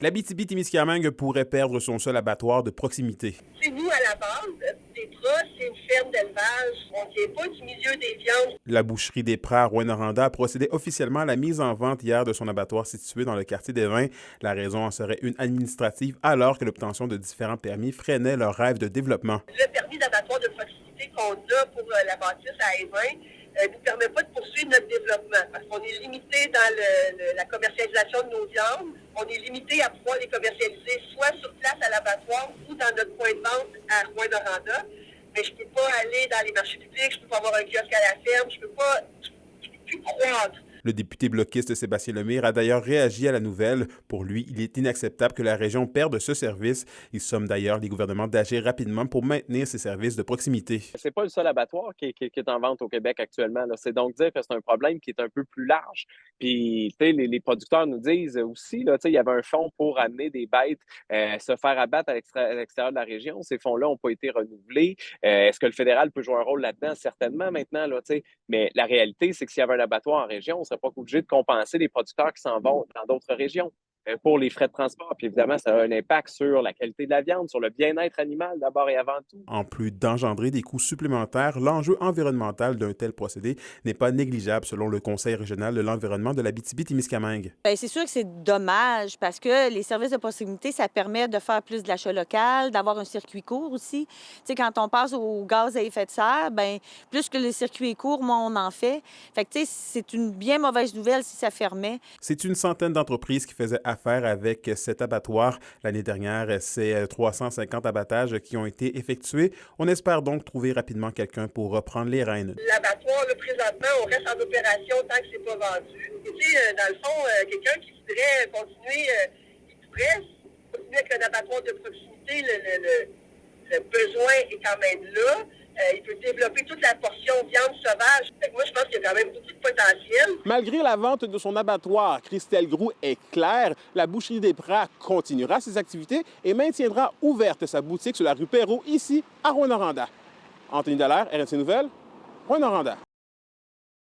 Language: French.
L'Abitibi-Témiscamingue pourrait perdre son seul abattoir de proximité. C'est nous, à la base, des Pras, c'est une ferme d'élevage. On ne vient pas du milieu des viandes. La boucherie des Pras à Rouyn-Noranda a procédé officiellement à la mise en vente hier de son abattoir situé dans le quartier des Vins. La raison en serait une administrative, alors que l'obtention de différents permis freinait leur rêve de développement. Le permis d'abattoir de proximité qu'on a pour la bâtisse à Évin ne nous permet pas de poursuivre notre développement parce qu'on est limité dans la commercialisation de nos viandes. On est limité à pouvoir les commercialiser soit sur place à l'abattoir ou dans notre point de vente à Rouyn-Noranda. Mais je ne peux pas aller dans les marchés publics, je ne peux pas avoir un kiosque à la ferme, je ne peux plus croître. Le député bloquiste Sébastien Lemire a d'ailleurs réagi à la nouvelle. Pour lui, il est inacceptable que la région perde ce service. Il somme d'ailleurs les gouvernements d'agir rapidement pour maintenir ces services de proximité. C'est pas le seul abattoir qui est en vente au Québec actuellement, là. C'est donc dire que c'est un problème qui est un peu plus large. Puis, tu sais, les producteurs nous disent aussi, là, tu sais, il y avait un fonds pour amener des bêtes se faire abattre à l'extérieur de la région. Ces fonds-là n'ont pas été renouvelés. Est-ce que le fédéral peut jouer un rôle là-dedans? Certainement maintenant, là, tu sais. Mais la réalité, c'est que s'il y avait un abattoir en région, on serait pas obligé de compenser les producteurs qui s'en vont dans d'autres régions pour les frais de transport. Puis évidemment, ça a un impact sur la qualité de la viande, sur le bien-être animal d'abord et avant tout. En plus d'engendrer des coûts supplémentaires, l'enjeu environnemental d'un tel procédé n'est pas négligeable selon le Conseil régional de l'environnement de l'Abitibi-Témiscamingue. Bien, c'est sûr que c'est dommage parce que les services de proximité, ça permet de faire plus de l'achat local, d'avoir un circuit court aussi. Tu sais, quand on passe au gaz à effet de serre, bien, plus que le circuit est court, moins on en fait. Fait que, tu sais, c'est une bien mauvaise nouvelle si ça fermait. C'est une centaine d'entreprises qui faisaient affaire avec cet abattoir. L'année dernière, c'est 350 abattages qui ont été effectués. On espère donc trouver rapidement quelqu'un pour reprendre les rênes. L'abattoir, là, présentement, on reste en opération tant que c'est pas vendu. Et tu sais, dans le fond, quelqu'un qui voudrait continuer, il pourrait continuer avec un abattoir de proximité. Le besoin est quand même là. Il peut développer toute la portion viande sauvage. Fait que moi, je pense qu'il y a quand même beaucoup de potentiel. Malgré la vente de son abattoir, Christelle Groux est claire, la boucherie des Pras continuera ses activités et maintiendra ouverte sa boutique sur la rue Perrault, ici, à Rouyn-Noranda. Anthony Dallaire, RNC Nouvelles, Rouyn-Noranda.